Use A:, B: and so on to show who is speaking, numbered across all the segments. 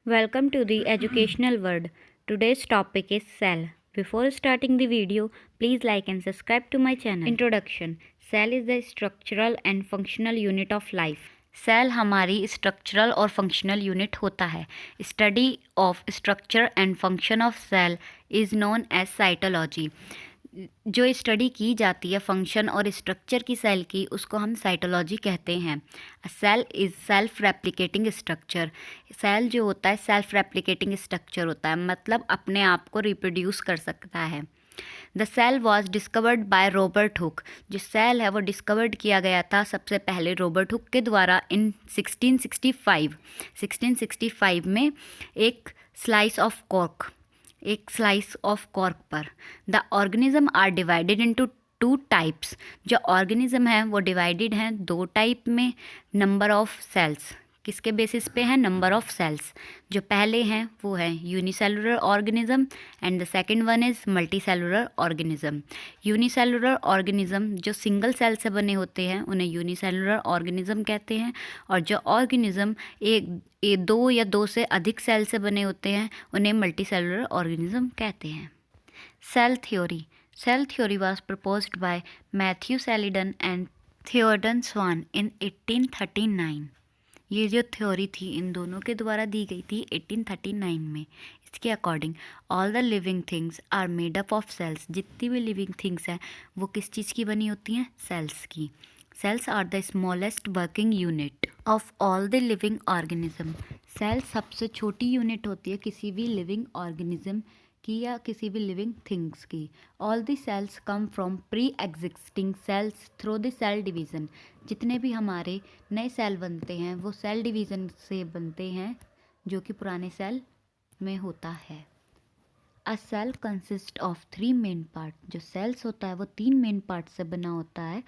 A: Welcome to the educational world. Today's topic is cell. Before starting the video, please like and subscribe to my channel. Introduction. Cell is the structural and functional unit of life. Cell हमारी structural और functional unit होता है. Study of structure and function of cell is known as cytology. जो study की जाती है function और structure की सेल की, उसको हम साइटोलॉजी कहते हैं. Cell is self replicating structure. Cell जो होता है सेल्फ रेप्लिकेटिंग स्ट्रक्चर होता है, मतलब अपने आप को रिप्रोड्यूस कर सकता है. The cell was discovered by Robert Hooke. जो सेल है वो डिस्कवर्ड किया गया था सबसे पहले रॉबर्ट हुक के द्वारा इन 1665 में एक स्लाइस ऑफ कॉर्क पर. The organism are divided into 2 types. जो ऑर्गेनिज्म है वो डिवाइडेड हैं 2 टाइप में. नंबर ऑफ सेल्स किसके बेसिस पे है? Number of cells. जो पहले हैं वो है unicellular organism and the second one is multicellular organism. Unicellular organism जो सिंगल सेल से बने होते हैं उन्हें यूनिसेलुलर ऑर्गेनिज्म कहते हैं, और जो ऑर्गेनिज्म दो या दो से अधिक सेल से बने होते हैं उन्हें मल्टीसेलुलर ऑर्गेनिज्म कहते हैं. Cell theory was proposed by Matthew Schleiden and Theodor Schwann in 1839. ये जो थ्योरी थी इन दोनों के द्वारा दी गई थी 1839 में. इसके according all the living things are made up of cells. जितनी भी लिविंग थिंग्स हैं वो किस चीज़ की बनी होती हैं? सेल्स की. Cells are the smallest working unit of all the living organism. Cell सबसे छोटी यूनिट होती है किसी भी लिविंग ऑर्गेनिज्म की या किसी भी लिविंग थिंग्स की. All the cells come from pre existing cells through the cell division. जितने भी हमारे नए सेल बनते हैं वो सेल डिवीज़न से बनते हैं जो कि पुराने सेल में होता है. A cell consist of 3 main part. जो सेल्स होता है वो 3 मेन पार्ट से बना होता है.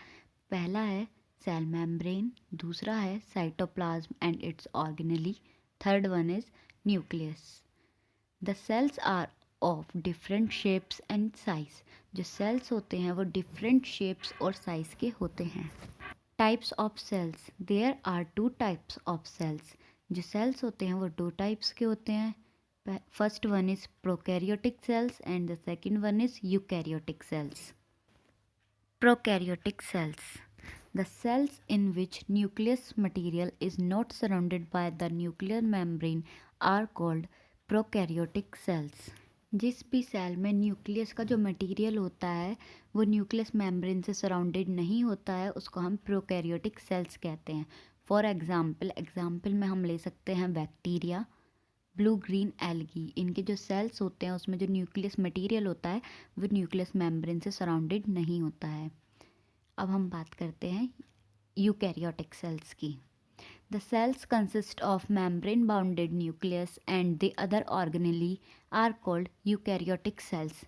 A: पहला है सेल मेम्ब्रेन, दूसरा है cytoplasm and its organelle, third one is nucleus. The cells are of different shapes and size. जो सेल्स होते हैं वो डिफरेंट शेप्स और साइज के होते हैं. Types of cells. There are 2 types of cells. जो सेल्स होते हैं वो 2 टाइप्स के होते हैं. First one is prokaryotic cells and the second one is eukaryotic cells. Prokaryotic cells. The cells in which nucleus material is not surrounded by the nuclear membrane are called prokaryotic cells. जिस भी cell में nucleus का जो material होता है वो nucleus membrane से surrounded नहीं होता है उसको हम प्रोकैरियोटिक सेल्स कहते हैं. फॉर एग्जाम्पल में हम ले सकते हैं बैक्टीरिया, ब्लू ग्रीन एल्गी. इनके जो सेल्स होते हैं उसमें जो न्यूक्लियस मटेरियल होता है वो न्यूक्लियस मेम्ब्रेन से सराउंडेड नहीं होता है. अब हम बात करते हैं यूकैरियोटिक सेल्स की. The cells consist of membrane bounded nucleus and the other organelle are called eukaryotic cells.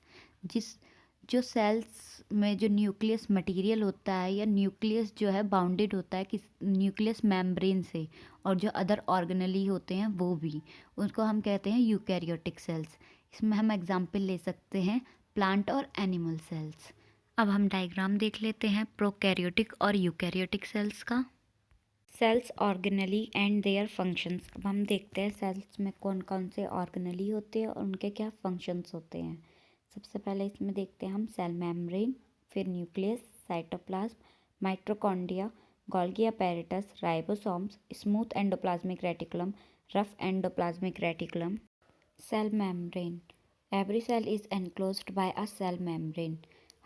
A: जो सेल्स में जो न्यूक्लियस मटेरियल होता है या न्यूक्लियस जो है बाउंडेड होता है कि न्यूक्लियस मेम्ब्रेन से, और जो अदर ऑर्गेनेली होते हैं वो भी, उसको हम कहते हैं यूकैरियोटिक सेल्स. इसमें हम एग्जाम्पल ले सकते हैं प्लांट और एनिमल सेल्स. अब हम डायग्राम देख लेते हैं प्रोकैरियोटिक और यूकैरियोटिक सेल्स का. Cells organelle and their functions. अब हम देखते हैं सेल्स में कौन कौन से ऑर्गेनेली होते हैं और उनके क्या फंक्शंस होते हैं. सबसे पहले इसमें देखते हैं हम सेल मेम्ब्रेन, फिर nucleus, cytoplasm, mitochondria, Golgi apparatus, ribosomes, smooth endoplasmic reticulum, rough endoplasmic reticulum. Cell membrane. Every cell is enclosed by a cell membrane.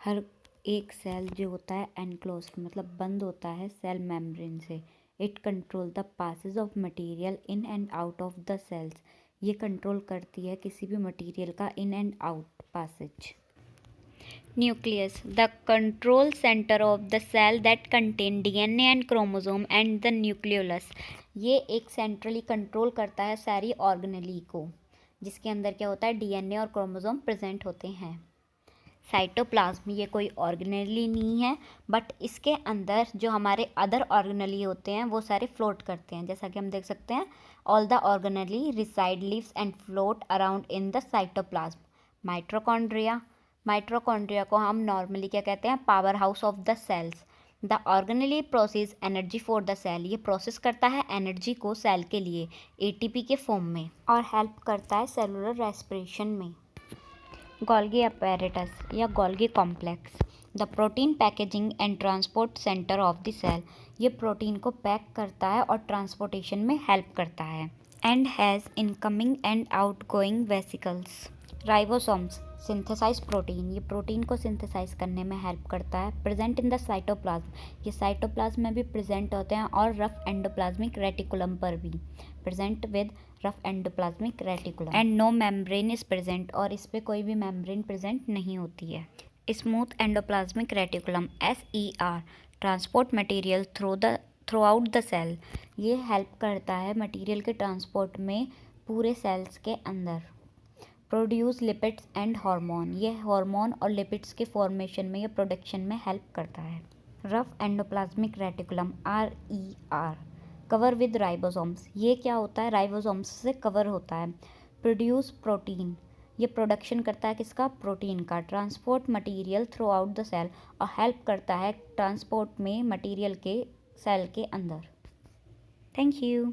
A: हर एक सेल जो होता है एनक्लोज्ड मतलब बंद होता है सेल मेम्ब्रेन से. It control the passage of material in and out of the cells. ये कंट्रोल करती है किसी भी मटेरियल का in and out passage. Nucleus. The control centre of the cell that contain DNA and chromosome and the nucleolus. ये एक centrally control करता है सारी ऑर्गेनेली को, जिसके अंदर क्या होता है डीएनए और क्रोमोसोम प्रेजेंट होते हैं. साइटोप्लाज्म ये कोई ऑर्गेनेली नहीं है, बट इसके अंदर जो हमारे अदर ऑर्गेनेली होते हैं वो सारे फ्लोट करते हैं. जैसा कि हम देख सकते हैं all the organelle reside lives and float around in the cytoplasm. Mitochondria. Mitochondria को हम नॉर्मली क्या कहते हैं? Power house of the cells. The organelle process energy for the cell, ये प्रोसेस करता है एनर्जी को सेल के लिए एटीपी के फॉर्म में और हेल्प करता है सेलुलर रेस्पिरेशन में। गोल्गी अपैरेटस या Golgi complex, the protein packaging and transport centre of the cell, ये प्रोटीन को पैक करता है और ट्रांसपोर्टेशन में हेल्प करता है। And has incoming and outgoing vesicles. Ribosomes synthesize protein, ये प्रोटीन को सिंथेसाइज करने में हेल्प करता है। प्रेजेंट इन द साइटोप्लाज्म, ये साइटोप्लाज्म में भी प्रेजेंट होते हैं और रफ एंडोप्लाज्मिक रेटिकुलम पर भी present with rough endoplasmic reticulum. And no membrane is present, और इस पे कोई भी मेम्ब्रेन प्रेजेंट नहीं होती है। Smooth endoplasmic reticulum SER transport material throughout the cell, ये हेल्प करता है मटेरियल के ट्रांसपोर्ट में पूरे सेल्स के अंदर। प्रोड्यूस लिपिड्स एंड हार्मोन, ये हार्मोन और लिपिड्स के फॉर्मेशन में या प्रोडक्शन में हेल्प करता है। Rough endoplasmic reticulum RER cover with ribosomes, ये क्या होता है, राइबोसोम्स से कवर होता है। प्रोड्यूस प्रोटीन, ये प्रोडक्शन करता है किसका, प्रोटीन का। Transport material throughout the cell, और हेल्प करता है ट्रांसपोर्ट में मटेरियल के सेल के अंदर। Thank you.